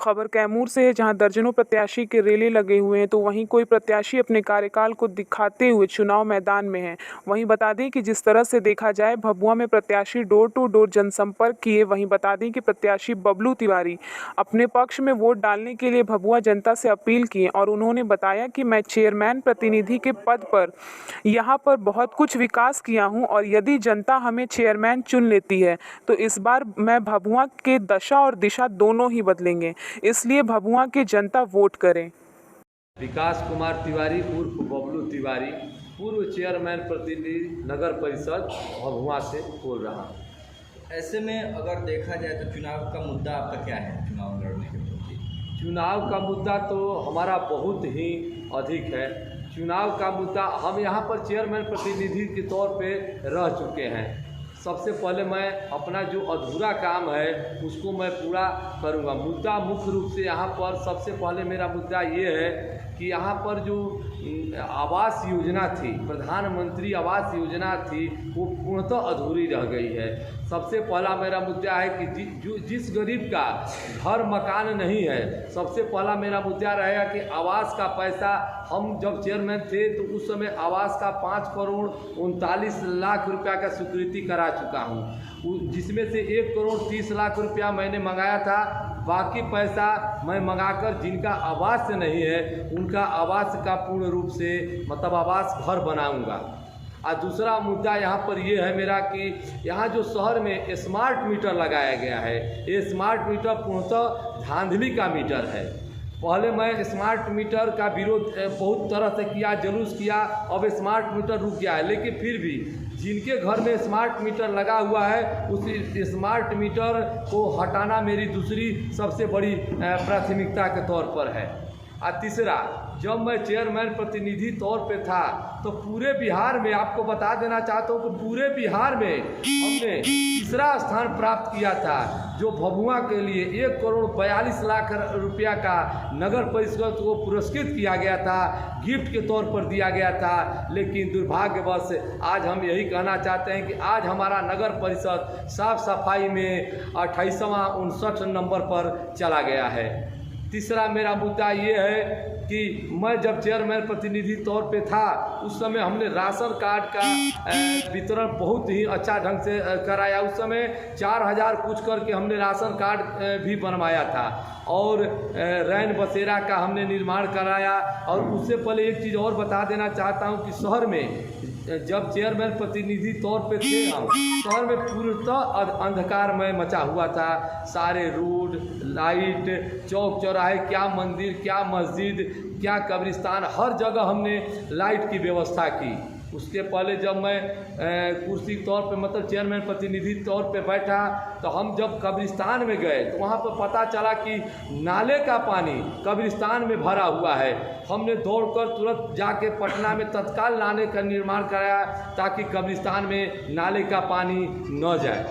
खबर कैमूर से है, जहां दर्जनों प्रत्याशी के रेले लगे हुए हैं, तो वहीं कोई प्रत्याशी अपने कार्यकाल को दिखाते हुए चुनाव मैदान में है। वहीं बता दें कि जिस तरह से देखा जाए, भभुआ में प्रत्याशी डोर टू डोर जनसंपर्क किए। वहीं बता दें कि प्रत्याशी बबलू तिवारी अपने पक्ष में वोट डालने के लिए भभुआ जनता से अपील की और उन्होंने बताया कि मैं चेयरमैन प्रतिनिधि के पद पर यहाँ पर बहुत कुछ विकास किया हूँ और यदि जनता हमें चेयरमैन चुन लेती है तो इस बार मैं भभुआ के दशा और दिशा दोनों ही बदलेंगे, इसलिए भभुआ की जनता वोट करें। विकास कुमार तिवारी उर्फ बबलू तिवारी, पूर्व चेयरमैन प्रतिनिधि नगर परिषद भभुआ से बोल रहा हूँ। ऐसे में अगर देखा जाए तो चुनाव का मुद्दा आपका क्या है? चुनाव लड़ने के प्रति चुनाव का मुद्दा तो हमारा बहुत ही अधिक है। चुनाव का मुद्दा, हम यहाँ पर चेयरमैन प्रतिनिधि के तौर पे रह चुके हैं। सबसे पहले मैं अपना जो अधूरा काम है उसको मैं पूरा करूँगा। मुद्दा मुख्य रूप से यहाँ पर सबसे पहले मेरा मुद्दा ये है कि यहाँ पर जो आवास योजना थी, प्रधानमंत्री आवास योजना थी, वो पूर्णतः अधूरी रह गई है। सबसे पहला मेरा मुद्दा है कि जिस गरीब का घर मकान नहीं है, सबसे पहला मेरा मुद्दा रहेगा कि आवास का पैसा, हम जब चेयरमैन थे तो उस समय आवास का 5,39,00,000 रुपया का स्वीकृति करा चुका हूँ, जिसमें से 1,30,00,000 रुपया मैंने मंगाया था। बाकी पैसा मैं मंगाकर जिनका आवास नहीं है उनका आवास का पूर्ण रूप से मतलब आवास घर बनाऊंगा। और दूसरा मुद्दा यहाँ पर ये है मेरा कि यहाँ जो शहर में स्मार्ट मीटर लगाया गया है, ये स्मार्ट मीटर पूर्णतः धांधली का मीटर है। पहले मैं स्मार्ट मीटर का विरोध बहुत तरह से किया, जुलूस किया, अब स्मार्ट मीटर रुक गया है। लेकिन फिर भी जिनके घर में स्मार्ट मीटर लगा हुआ है उस स्मार्ट मीटर को हटाना मेरी दूसरी सबसे बड़ी प्राथमिकता के तौर पर है। और तीसरा, जब मैं चेयरमैन प्रतिनिधि तौर पे था तो पूरे बिहार में, आपको बता देना चाहता हूँ कि पूरे बिहार में हमने तीसरा स्थान प्राप्त किया था, जो भभुआ के लिए 1,42,00,000 रुपया का नगर परिषद को पुरस्कृत किया गया था, गिफ्ट के तौर पर दिया गया था। लेकिन दुर्भाग्यवश आज हम यही कहना चाहते हैं कि आज हमारा नगर परिषद साफ सफाई में 28वां 59 नंबर पर चला गया है। तीसरा मेरा मुद्दा ये है कि मैं जब चेयरमैन प्रतिनिधि तौर पे था उस समय हमने राशन कार्ड का वितरण बहुत ही अच्छा ढंग से कराया। उस समय 4,000 कुछ करके हमने राशन कार्ड भी बनवाया था और रैन बसेरा का हमने निर्माण कराया। और उससे पहले एक चीज़ और बता देना चाहता हूँ कि शहर में जब चेयरमैन प्रतिनिधि तौर पे थे हम, शहर में पूर्णतः अंधकारमय मचा हुआ था। सारे रोड, लाइट, चौक चौराहे, क्या मंदिर, क्या मस्जिद, क्या कब्रिस्तान, हर जगह हमने लाइट की व्यवस्था की। उसके पहले जब मैं कुर्सी तौर पे मतलब चेयरमैन प्रतिनिधि तौर पे बैठा तो हम जब कब्रिस्तान में गए तो वहाँ पर पता चला कि नाले का पानी कब्रिस्तान में भरा हुआ है। हमने दौड़कर तुरंत जाके पटना में तत्काल नाले का निर्माण कराया ताकि कब्रिस्तान में नाले का पानी न जाए।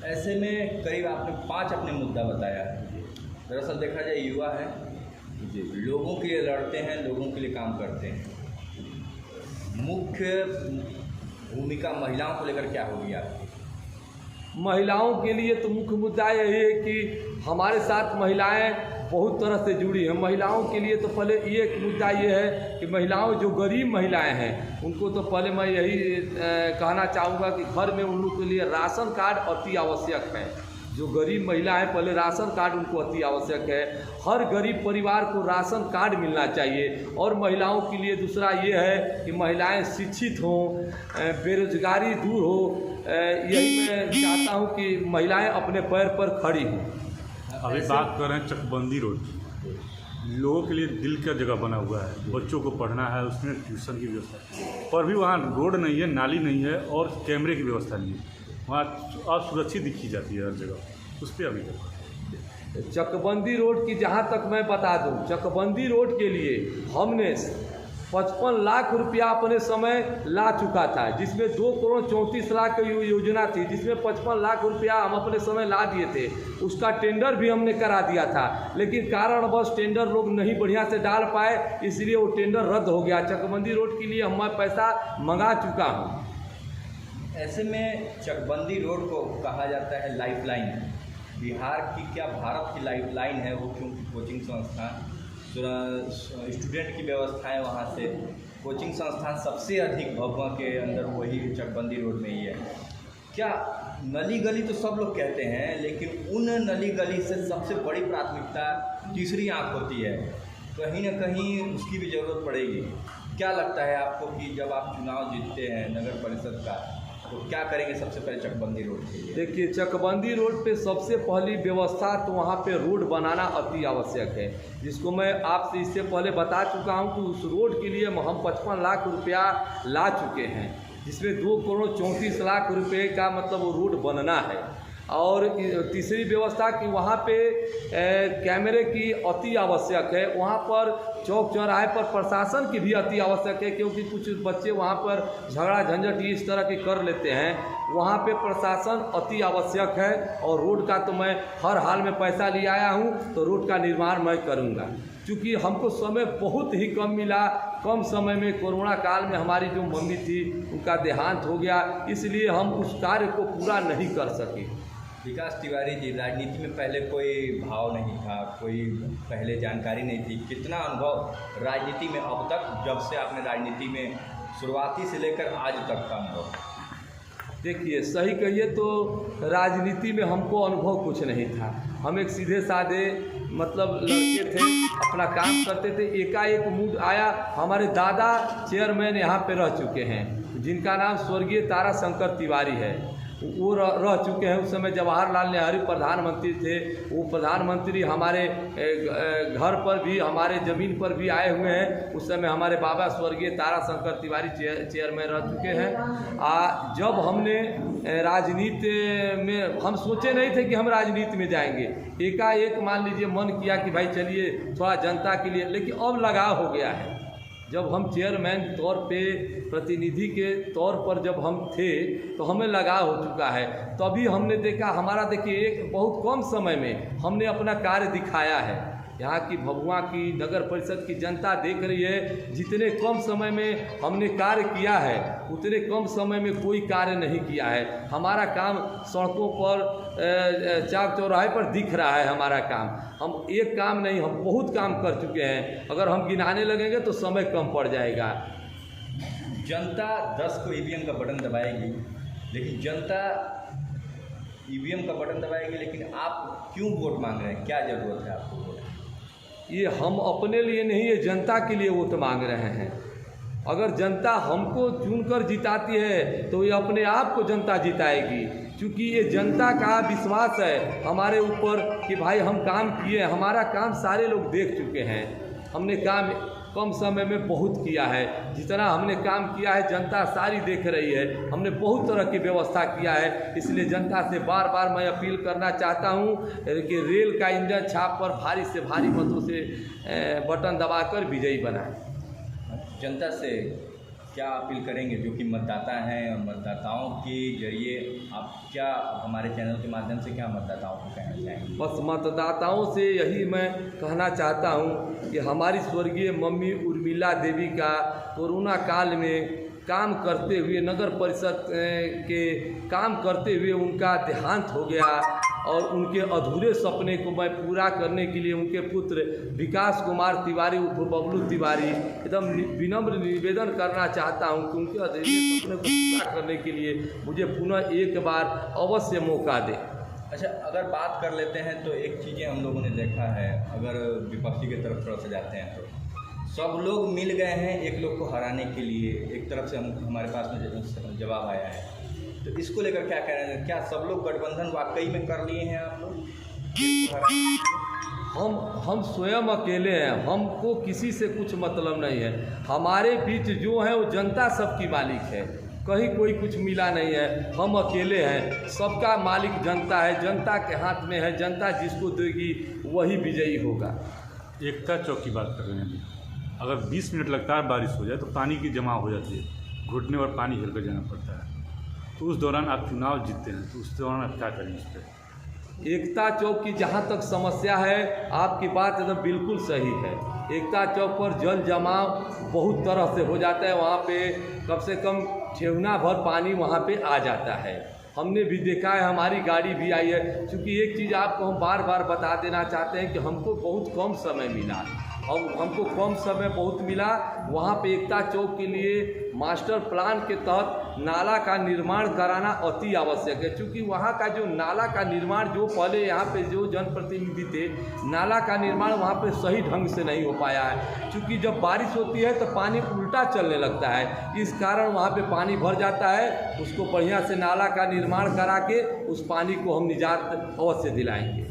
ऐसे में करीब आपने 5 अपने मुद्दा बताया। दरअसल देखा जाए युवा है जी, लोगों के लिए लड़ते हैं, लोगों के लिए काम करते हैं। मुख्य भूमिका महिलाओं को लेकर क्या होगी आपकी? महिलाओं के लिए तो मुख्य मुद्दा यही है कि हमारे साथ महिलाएं बहुत तरह से जुड़ी हैं। महिलाओं के लिए तो पहले ये मुद्दा ये है कि महिलाओं, जो गरीब महिलाएं हैं, उनको तो पहले मैं यही कहना चाहूँगा कि घर में उन लोग के लिए राशन कार्ड अति आवश्यक है। जो गरीब महिला है, पहले राशन कार्ड उनको अति आवश्यक है। हर गरीब परिवार को राशन कार्ड मिलना चाहिए। और महिलाओं के लिए दूसरा ये है कि महिलाएं शिक्षित हों, बेरोजगारी दूर हो। यही मैं चाहता हूँ कि महिलाएं अपने पैर पर खड़ी हों। अभी बात कर रहे हैं चकबंदी रोड की। लोगों के लिए दिल का जगह बना हुआ है, बच्चों को पढ़ना है, उसमें ट्यूशन की व्यवस्था है, पर भी वहाँ रोड नहीं है, नाली नहीं है और कैमरे की व्यवस्था नहीं है। वहाँ असुरक्षित दिखी जाती है हर जगह, उस पर अभी चकबंदी रोड की जहाँ तक मैं बता दूँ, चकबंदी रोड के लिए हमने 55 लाख रुपया अपने समय ला चुका था, जिसमें 2,34,00,000 की योजना थी, जिसमें 55 लाख रुपया हम अपने समय ला दिए थे। उसका टेंडर भी हमने करा दिया था, लेकिन कारणवश टेंडर लोग नहीं बढ़िया से डाल पाए, इसलिए वो टेंडर रद्द हो गया। चकबंदी रोड के लिए मैं पैसा मंगा चुका हूँ। ऐसे में चकबंदी रोड को कहा जाता है लाइफलाइन। बिहार की क्या भारत की लाइफलाइन है वो, क्योंकि कोचिंग संस्थान, स्टूडेंट की व्यवस्थाएं वहाँ से, कोचिंग संस्थान सबसे अधिक भभुआ के अंदर वही चकबंदी रोड में ही है। क्या नली गली तो सब लोग कहते हैं, लेकिन उन नली गली से सबसे बड़ी प्राथमिकता तीसरी आंख होती है, कहीं ना कहीं उसकी भी ज़रूरत पड़ेगी। क्या लगता है आपको कि जब आप चुनाव जीतते हैं नगर परिषद का, तो क्या करेंगे सबसे पहले चकबंदी रोड के लिए? देखिए, चकबंदी रोड पे सबसे पहली व्यवस्था तो वहाँ पे रोड बनाना अति आवश्यक है, जिसको मैं आपसे इससे पहले बता चुका हूँ कि उस रोड के लिए हम 55 लाख रुपया ला चुके हैं, जिसमें 2 करोड़ 34 लाख रुपए का मतलब वो रोड बनना है। और तीसरी व्यवस्था कि वहाँ पे कैमरे की अति आवश्यक है, वहाँ पर चौक चौराहे पर प्रशासन की भी अति आवश्यक है, क्योंकि कुछ बच्चे वहाँ पर झगड़ा झंझट इस तरह के कर लेते हैं, वहाँ पे प्रशासन अति आवश्यक है। और रोड का तो मैं हर हाल में पैसा ले आया हूँ, तो रोड का निर्माण मैं करूँगा, क्योंकि हमको समय बहुत ही कम मिला। कम समय में कोरोना काल में हमारी जो मम्मी थी उनका देहांत हो गया, इसलिए हम उस कार्य को पूरा नहीं कर सके। विकास तिवारी जी, राजनीति में पहले कोई भाव नहीं था, कोई पहले जानकारी नहीं थी, कितना अनुभव राजनीति में अब तक, जब से आपने राजनीति में शुरुआती से लेकर आज तक का अनुभव? देखिए, सही कहिए तो राजनीति में हमको अनुभव कुछ नहीं था। हम एक सीधे साधे मतलब लड़के थे, अपना काम करते थे। एकाएक मूड आया, हमारे दादा चेयरमैन यहाँ पे रह चुके हैं, जिनका नाम स्वर्गीय ताराशंकर तिवारी है, वो रह चुके हैं। उस समय जवाहरलाल नेहरू प्रधानमंत्री थे, वो प्रधानमंत्री हमारे घर पर भी, हमारे ज़मीन पर भी आए हुए हैं। उस समय हमारे बाबा स्वर्गीय ताराशंकर तिवारी चेयरमैन रह चुके हैं। जब हमने राजनीति में, हम सोचे नहीं थे कि हम राजनीति में जाएंगे, एकाएक मान लीजिए मन किया कि भाई चलिए थोड़ा जनता के लिए, लेकिन अब लगाव हो गया है। जब हम चेयरमैन के तौर पे, प्रतिनिधि के तौर पर जब हम थे, तो हमें लगाव हो चुका है। तभी हमने देखा, हमारा देखिए एक बहुत कम समय में हमने अपना कार्य दिखाया है। यहाँ की भभुआ की नगर परिषद की जनता देख रही है, जितने कम समय में हमने कार्य किया है, उतने कम समय में कोई कार्य नहीं किया है। हमारा काम सड़कों पर, चौक चौराहे पर दिख रहा है हमारा काम। हम एक काम नहीं, हम बहुत काम कर चुके हैं। अगर हम गिनाने लगेंगे तो समय कम पड़ जाएगा। जनता 10 को ईवीएम का बटन दबाएगी, लेकिन जनता ईवीएम का बटन दबाएगी, लेकिन आप क्यों वोट मांग रहे हैं? क्या ज़रूरत है आपको वोट? ये हम अपने लिए नहीं, ये जनता के लिए वोट मांग रहे हैं। अगर जनता हमको चुनकर जिताती है तो ये अपने आप को जनता जिताएगी, क्योंकि ये जनता का विश्वास है हमारे ऊपर कि भाई हम काम किए, हमारा काम सारे लोग देख चुके हैं। हमने काम कम समय में बहुत किया है, जितना हमने काम किया है जनता सारी देख रही है। हमने बहुत तरह की व्यवस्था किया है, इसलिए जनता से बार बार मैं अपील करना चाहता हूँ कि रेल का इंजन छाप पर भारी से भारी मतों से बटन दबाकर विजयी बनाएं। जनता से क्या अपील करेंगे जो कि मतदाता हैं, और मतदाताओं के जरिए आप क्या हमारे चैनल के माध्यम से क्या मतदाताओं को कहना चाहेंगे? बस मतदाताओं से यही मैं कहना चाहता हूँ कि हमारी स्वर्गीय मम्मी उर्मिला देवी का कोरोना काल में काम करते हुए, नगर परिषद के काम करते हुए उनका देहांत हो गया, और उनके अधूरे सपने को मैं पूरा करने के लिए उनके पुत्र विकास कुमार तिवारी उर्फ बबलू तिवारी एकदम विनम्र निवेदन करना चाहता हूं कि उनके अधूरे सपने को पूरा करने के लिए मुझे पुनः एक बार अवश्य मौका दें। अच्छा, अगर बात कर लेते हैं तो एक चीज़ें हम लोगों ने देखा है, अगर विपक्षी की तरफ थोड़ा सा जाते हैं तो सब लोग मिल गए हैं एक लोग को हराने के लिए। एक तरफ से हमारे पास में जवाब आया है, तो इसको लेकर क्या कह रहे हैं? क्या सब लोग गठबंधन वाकई में कर लिए हैं आप लोग? हम स्वयं अकेले हैं, हमको किसी से कुछ मतलब नहीं है। हमारे बीच जो है वो जनता सबकी मालिक है, कहीं कोई कुछ मिला नहीं है। हम अकेले हैं, सबका मालिक जनता है, जनता के हाथ में है। जनता जिसको देगी वही विजयी होगा। एकता चौक की बात कर रहे हैं अभी। अगर 20 मिनट लगातार बारिश हो जाए तो पानी की जमा हो जाती है, घुटने और पानी हिल कर जाना पड़ता है। तो उस दौरान आप चुनाव जीतते हैं, तो उस दौरान आप क्या करेंगे इस पर? एकता चौक की जहाँ तक समस्या है, आपकी बात एकदम बिल्कुल सही है। एकता चौक पर जल जमाव बहुत तरह से हो जाता है। वहाँ पे कम से कम ठेहुना भर पानी वहाँ पे आ जाता है। हमने भी देखा है, हमारी गाड़ी भी आई है। क्योंकि एक चीज़ आपको हम बार बार बता देना चाहते हैं कि हमको बहुत कम समय मिला, हमको कम समय बहुत मिला। वहाँ पे एकता चौक के लिए मास्टर प्लान के तहत नाला का निर्माण कराना अति आवश्यक है। क्योंकि वहाँ का जो नाला का निर्माण, जो पहले यहाँ पे जो जनप्रतिनिधि थे, नाला का निर्माण वहाँ पे सही ढंग से नहीं हो पाया है। क्योंकि जब बारिश होती है तो पानी उल्टा चलने लगता है, इस कारण वहाँ पे पानी भर जाता है। उसको बढ़िया से नाला का निर्माण करा के उस पानी को हम निजात अवश्य दिलाएंगे।